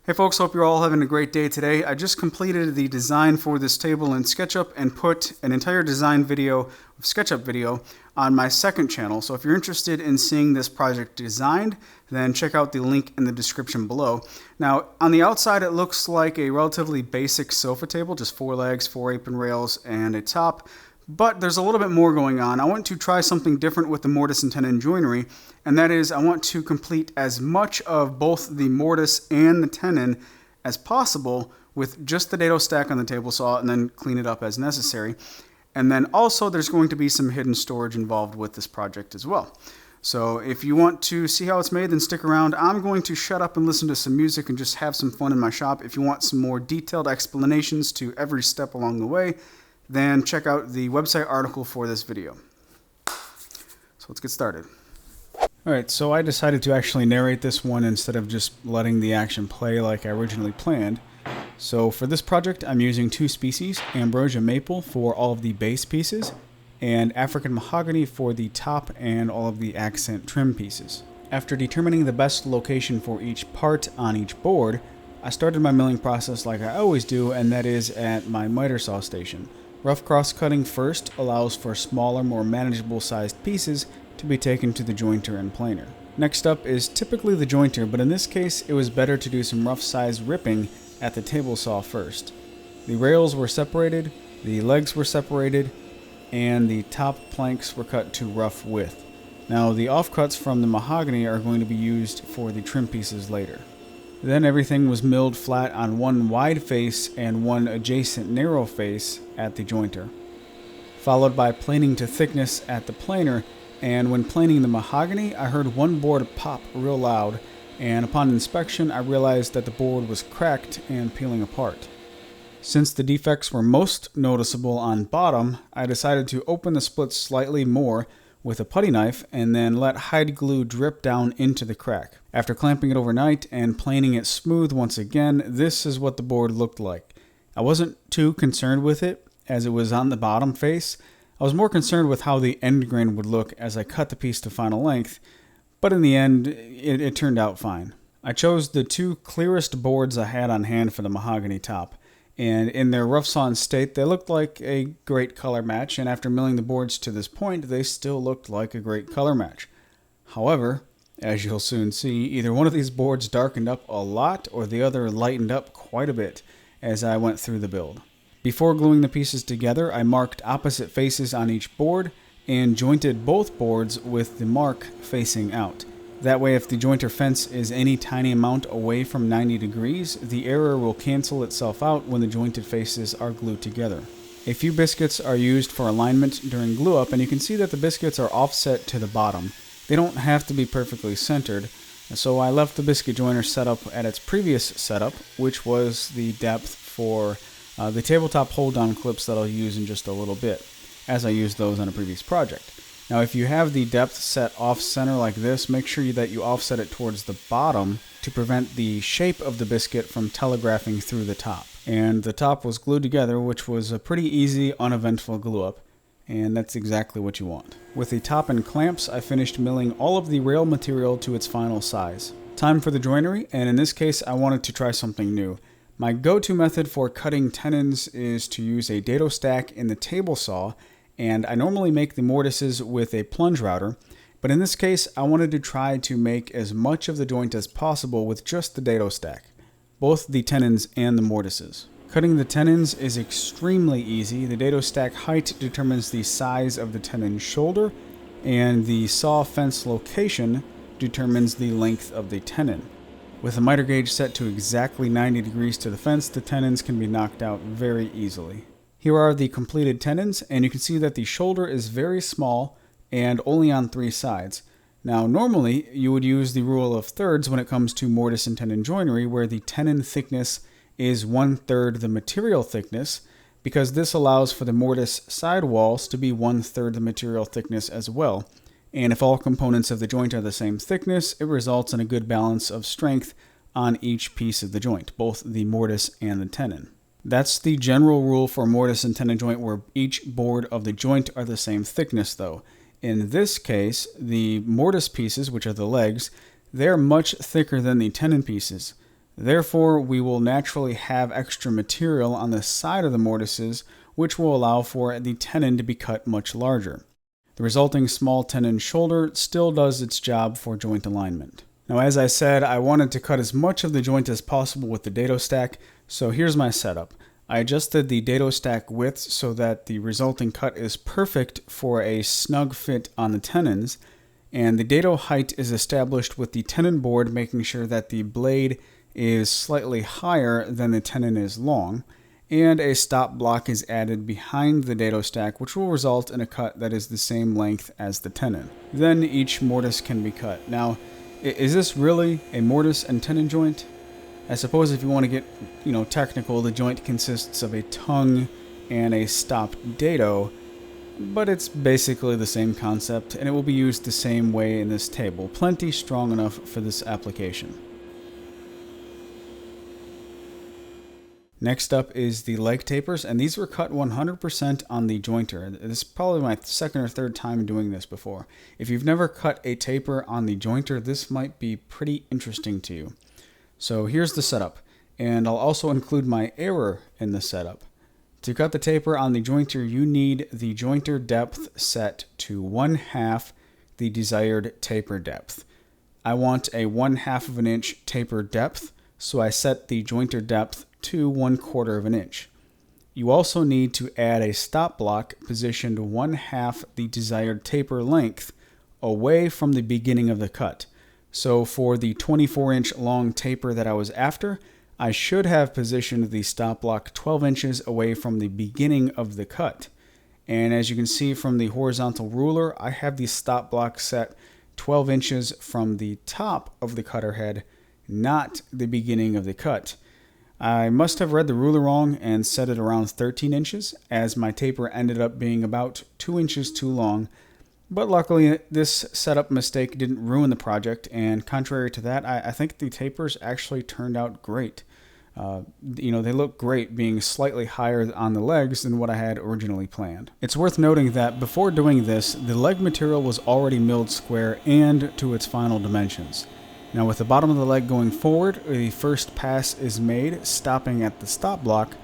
Hey folks, hope you're all having a great day today. I just completed the design for this table in SketchUp and put an entire design video, SketchUp video, on my second channel. So if you're interested in seeing this project designed, then check out the link in the description below. Now, on the outside it looks like a relatively basic sofa table, just 4 legs, 4 apron rails, and a top. But there's a little bit more going on. I want to try something different with the mortise and tenon joinery, and that is I want to complete as much of both the mortise and the tenon as possible with just the dado stack on the table saw and then clean it up as necessary. And then also there's going to be some hidden storage involved with this project as well. So if you want to see how it's made, then stick around. I'm going to shut up and listen to some music and just have some fun in my shop. If you want some more detailed explanations to every step along the way, then check out the website article for this video. So let's get started. Alright, so I decided to actually narrate this one instead of just letting the action play like I originally planned. So for this project I'm using 2 species, Ambrosia Maple for all of the base pieces, and African Mahogany for the top and all of the accent trim pieces. After determining the best location for each part on each board, I started my milling process like I always do, and that is at my miter saw station. Rough cross-cutting first allows for smaller, more manageable sized pieces to be taken to the jointer and planer. Next up is typically the jointer, but in this case it was better to do some rough size ripping at the table saw first. The rails were separated, the legs were separated, and the top planks were cut to rough width. Now the offcuts from the mahogany are going to be used for the trim pieces later. Then everything was milled flat on one wide face and one adjacent narrow face at the jointer, followed by planing to thickness at the planer, and when planing the mahogany I heard one board pop real loud, and upon inspection I realized that the board was cracked and peeling apart. Since the defects were most noticeable on bottom, I decided to open the splits slightly more with a putty knife and then let hide glue drip down into the crack. After clamping it overnight and planing it smooth once again, this is what the board looked like. I wasn't too concerned with it as it was on the bottom face. I was more concerned with how the end grain would look as I cut the piece to final length, but in the end it turned out fine. I chose the 2 clearest boards I had on hand for the mahogany top, and in their rough sawn state they looked like a great color match, and after milling the boards to this point they still looked like a great color match. However, as you'll soon see, either one of these boards darkened up a lot or the other lightened up quite a bit as I went through the build. Before gluing the pieces together, I marked opposite faces on each board and jointed both boards with the mark facing out. That way if the jointer fence is any tiny amount away from 90 degrees, the error will cancel itself out when the jointed faces are glued together. A few biscuits are used for alignment during glue up, and you can see that the biscuits are offset to the bottom. They don't have to be perfectly centered, so I left the biscuit joiner set up at its previous setup, which was the depth for the tabletop hold-down clips that I'll use in just a little bit, as I used those on a previous project. Now if you have the depth set off-center like this, make sure that you offset it towards the bottom to prevent the shape of the biscuit from telegraphing through the top. And the top was glued together, which was a pretty easy, uneventful glue up, and that's exactly what you want. With the top and clamps, I finished milling all of the rail material to its final size. Time for the joinery, and in this case I wanted to try something new. My go-to method for cutting tenons is to use a dado stack in the table saw, and I normally make the mortises with a plunge router, but in this case I wanted to try to make as much of the joint as possible with just the dado stack, both the tenons and the mortises. Cutting the tenons is extremely easy. The dado stack height determines the size of the tenon shoulder, and the saw fence location determines the length of the tenon. With the miter gauge set to exactly 90 degrees to the fence, the tenons can be knocked out very easily. Here are the completed tenons, and you can see that the shoulder is very small and only on 3 sides. Now normally you would use the rule of thirds when it comes to mortise and tenon joinery, where the tenon thickness is 1/3 the material thickness, because this allows for the mortise side walls to be 1/3 the material thickness as well. And if all components of the joint are the same thickness, it results in a good balance of strength on each piece of the joint, both the mortise and the tenon. That's the general rule for mortise and tenon joint, where each board of the joint are the same thickness though. In this case, the mortise pieces, which are the legs, they're much thicker than the tenon pieces. Therefore, we will naturally have extra material on the side of the mortises, which will allow for the tenon to be cut much larger. The resulting small tenon shoulder still does its job for joint alignment. Now, as I said, I wanted to cut as much of the joint as possible with the dado stack, so here's my setup. I adjusted the dado stack width so that the resulting cut is perfect for a snug fit on the tenons, and the dado height is established with the tenon board, making sure that the blade is slightly higher than the tenon is long, and a stop block is added behind the dado stack, which will result in a cut that is the same length as the tenon. Then each mortise can be cut. Now, is this really a mortise and tenon joint? I suppose if you want to get, technical, the joint consists of a tongue and a stopped dado, but it's basically the same concept, and it will be used the same way in this table. Plenty strong enough for this application. Next up is the leg tapers, and these were cut 100% on the jointer. This is probably my second or third time doing this before. If you've never cut a taper on the jointer, this might be pretty interesting to you. So here's the setup, and I'll also include my error in the setup. To cut the taper on the jointer, you need the jointer depth set to 1/2 the desired taper depth. I want a 1/2 of an inch taper depth, so I set the jointer depth to 1/4 of an inch. You also need to add a stop block positioned 1/2 the desired taper length away from the beginning of the cut. So for the 24-inch long taper that I was after, I should have positioned the stop block 12 inches away from the beginning of the cut. And as you can see from the horizontal ruler, I have the stop block set 12 inches from the top of the cutter head, not the beginning of the cut. I must have read the ruler wrong and set it around 13 inches, as my taper ended up being about 2 inches too long. But luckily, this setup mistake didn't ruin the project, and contrary to that, I think the tapers actually turned out great. They look great being slightly higher on the legs than what I had originally planned. It's worth noting that before doing this, the leg material was already milled square and to its final dimensions. Now with the bottom of the leg going forward, the first pass is made, stopping at the stop block,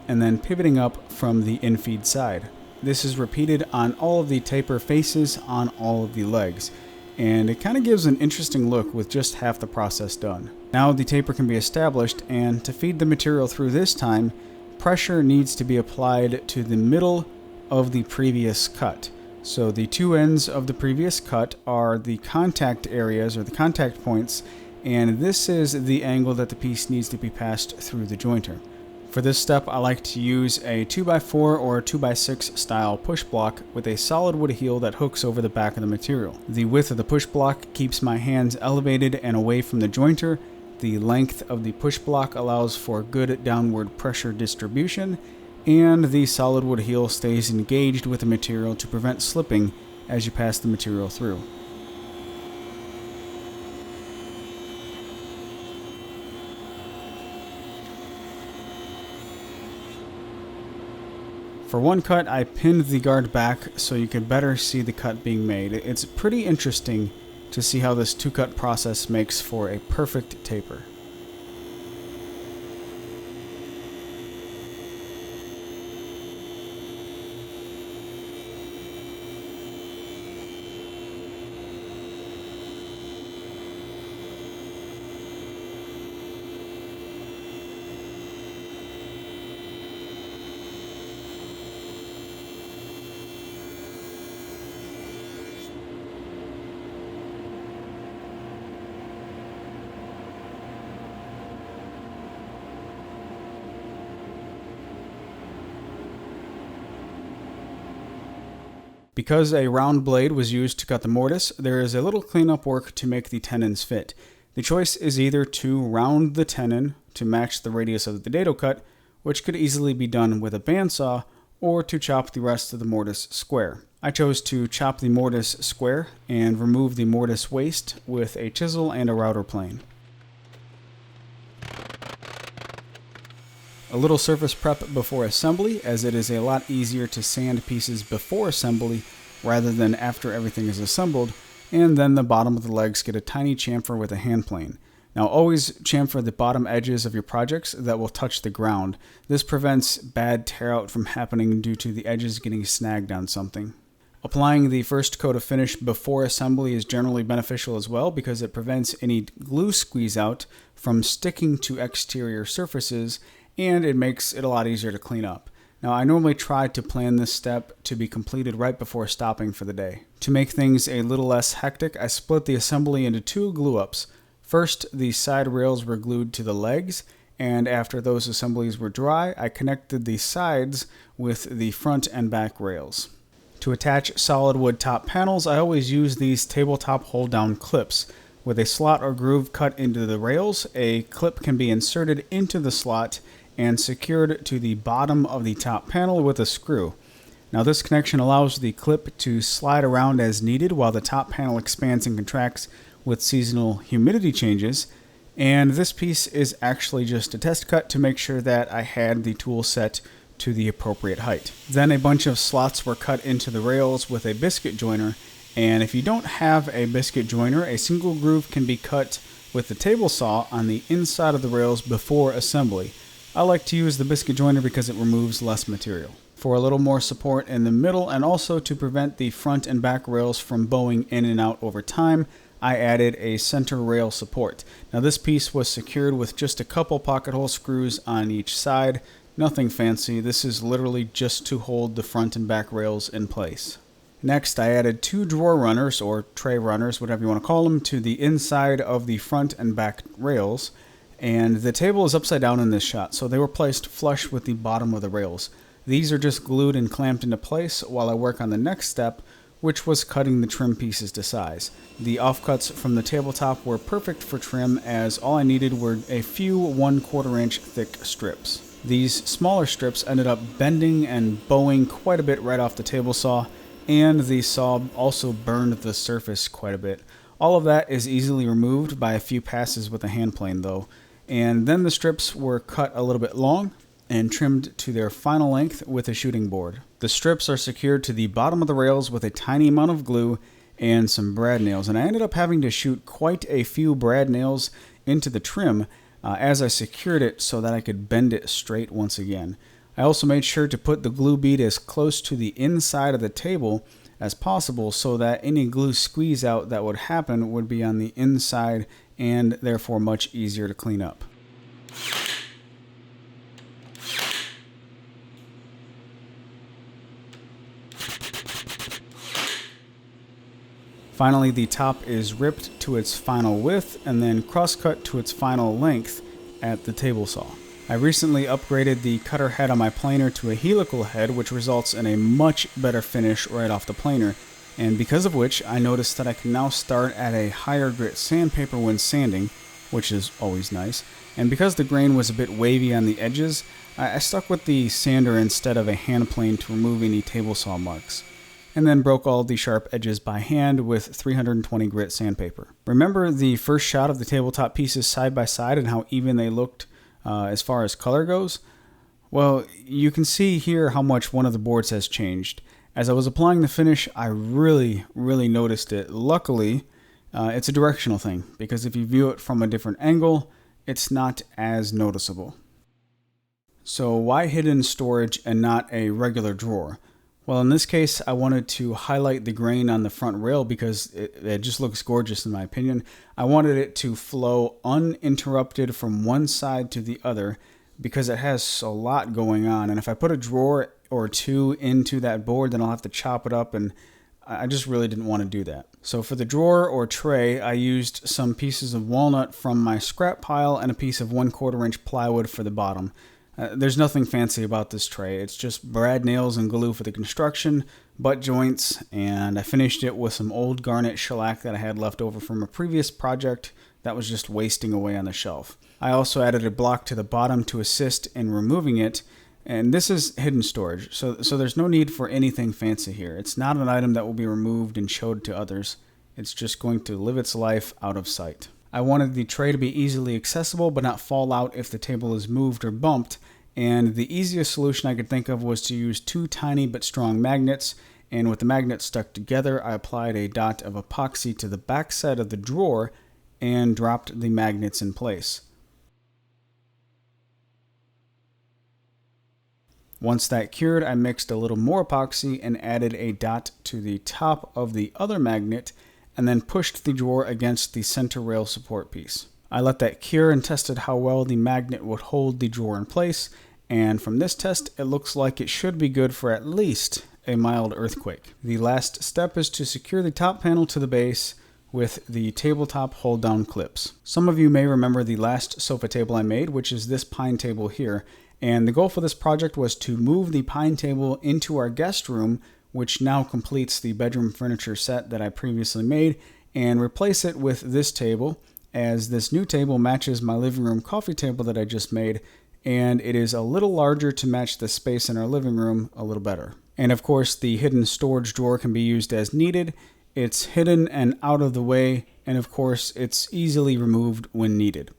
and then pivoting up from the infeed side. This is repeated on all of the taper faces on all of the legs, and it kind of gives an interesting look with just half the process done. Now the taper can be established, and to feed the material through this time, pressure needs to be applied to the middle of the previous cut. So the two ends of the previous cut are the contact areas or the contact points, and this is the angle that the piece needs to be passed through the jointer. For this step, I like to use a 2x4 or 2x6 style push block with a solid wood heel that hooks over the back of the material. The width of the push block keeps my hands elevated and away from the jointer. The length of the push block allows for good downward pressure distribution, and the solid wood heel stays engaged with the material to prevent slipping as you pass the material through. For one cut, I pinned the guard back so you could better see the cut being made. It's pretty interesting to see how this two-cut process makes for a perfect taper. Because a round blade was used to cut the mortise, there is a little cleanup work to make the tenons fit. The choice is either to round the tenon to match the radius of the dado cut, which could easily be done with a bandsaw, or to chop the rest of the mortise square. I chose to chop the mortise square and remove the mortise waste with a chisel and a router plane. A little surface prep before assembly, as it is a lot easier to sand pieces before assembly rather than after everything is assembled, and then the bottom of the legs get a tiny chamfer with a hand plane. Now always chamfer the bottom edges of your projects that will touch the ground. This prevents bad tear out from happening due to the edges getting snagged on something. Applying the first coat of finish before assembly is generally beneficial as well because it prevents any glue squeeze out from sticking to exterior surfaces, and it makes it a lot easier to clean up. Now I normally try to plan this step to be completed right before stopping for the day. To make things a little less hectic, I split the assembly into 2 glue ups. First, the side rails were glued to the legs, and after those assemblies were dry, I connected the sides with the front and back rails. To attach solid wood top panels, I always use these tabletop hold-down clips. With a slot or groove cut into the rails, a clip can be inserted into the slot and secured to the bottom of the top panel with a screw. Now this connection allows the clip to slide around as needed while the top panel expands and contracts with seasonal humidity changes, and this piece is actually just a test cut to make sure that I had the tool set to the appropriate height. Then a bunch of slots were cut into the rails with a biscuit joiner, and if you don't have a biscuit joiner, a single groove can be cut with the table saw on the inside of the rails before assembly. I like to use the biscuit joiner because it removes less material. For a little more support in the middle and also to prevent the front and back rails from bowing in and out over time, I added a center rail support. Now this piece was secured with just a couple pocket hole screws on each side. Nothing fancy, this is literally just to hold the front and back rails in place. Next, I added 2 drawer runners, or tray runners, whatever you want to call them, to the inside of the front and back rails. And the table is upside down in this shot, so they were placed flush with the bottom of the rails. These are just glued and clamped into place while I work on the next step, which was cutting the trim pieces to size. The offcuts from the tabletop were perfect for trim, as all I needed were a few 1/4 inch thick strips. These smaller strips ended up bending and bowing quite a bit right off the table saw, and the saw also burned the surface quite a bit. All of that is easily removed by a few passes with a hand plane though, and then the strips were cut a little bit long and trimmed to their final length with a shooting board. The strips are secured to the bottom of the rails with a tiny amount of glue and some brad nails, and I ended up having to shoot quite a few brad nails into the trim as I secured it so that I could bend it straight once again. I also made sure to put the glue bead as close to the inside of the table as possible so that any glue squeeze out that would happen would be on the inside and therefore much easier to clean up. Finally, the top is ripped to its final width and then cross-cut to its final length at the table saw. I recently upgraded the cutter head on my planer to a helical head, which results in a much better finish right off the planer, and because of which I noticed that I can now start at a higher grit sandpaper when sanding, which is always nice, and because the grain was a bit wavy on the edges, I stuck with the sander instead of a hand plane to remove any table saw marks, and then broke all the sharp edges by hand with 320 grit sandpaper. Remember the first shot of the tabletop pieces side by side and how even they looked as far as color goes? Well, you can see here how much one of the boards has changed. As I was applying the finish, I really noticed it. Luckily, it's a directional thing, because if you view it from a different angle, it's not as noticeable. So why hidden storage and not a regular drawer? Well, in this case, I wanted to highlight the grain on the front rail because it just looks gorgeous in my opinion. I wanted it to flow uninterrupted from one side to the other because it has a lot going on. And if I put a drawer or two into that board, then I'll have to chop it up, and I just really didn't want to do that. So for the drawer or tray, I used some pieces of walnut from my scrap pile and a piece of 1/4 inch plywood for the bottom. There's nothing fancy about this tray. It's just brad nails and glue for the construction, butt joints, and I finished it with some old garnet shellac that I had left over from a previous project that was just wasting away on the shelf. I also added a block to the bottom to assist in removing it, and this is hidden storage, so there's no need for anything fancy here. It's not an item that will be removed and showed to others. It's just going to live its life out of sight. I wanted the tray to be easily accessible but not fall out if the table is moved or bumped, and the easiest solution I could think of was to use 2 tiny but strong magnets, and with the magnets stuck together, I applied a dot of epoxy to the back side of the drawer and dropped the magnets in place. Once that cured, I mixed a little more epoxy and added a dot to the top of the other magnet and then pushed the drawer against the center rail support piece. I let that cure and tested how well the magnet would hold the drawer in place, and from this test it looks like it should be good for at least a mild earthquake. The last step is to secure the top panel to the base with the tabletop hold down clips. Some of you may remember the last sofa table I made, which is this pine table here. And the goal for this project was to move the pine table into our guest room, which now completes the bedroom furniture set that I previously made, and replace it with this table, as this new table matches my living room coffee table that I just made, and it is a little larger to match the space in our living room a little better. And of course, the hidden storage drawer can be used as needed. It's hidden and out of the way, and of course, it's easily removed when needed.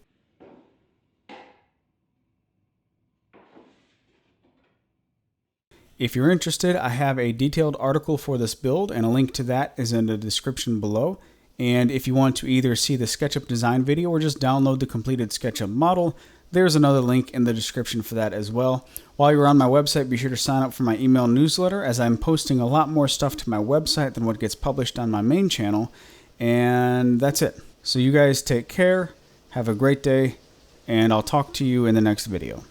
If you're interested, I have a detailed article for this build, and a link to that is in the description below. And if you want to either see the SketchUp design video or just download the completed SketchUp model, there's another link in the description for that as well. While you're on my website, be sure to sign up for my email newsletter, as I'm posting a lot more stuff to my website than what gets published on my main channel. And that's it. So you guys take care, have a great day, and I'll talk to you in the next video.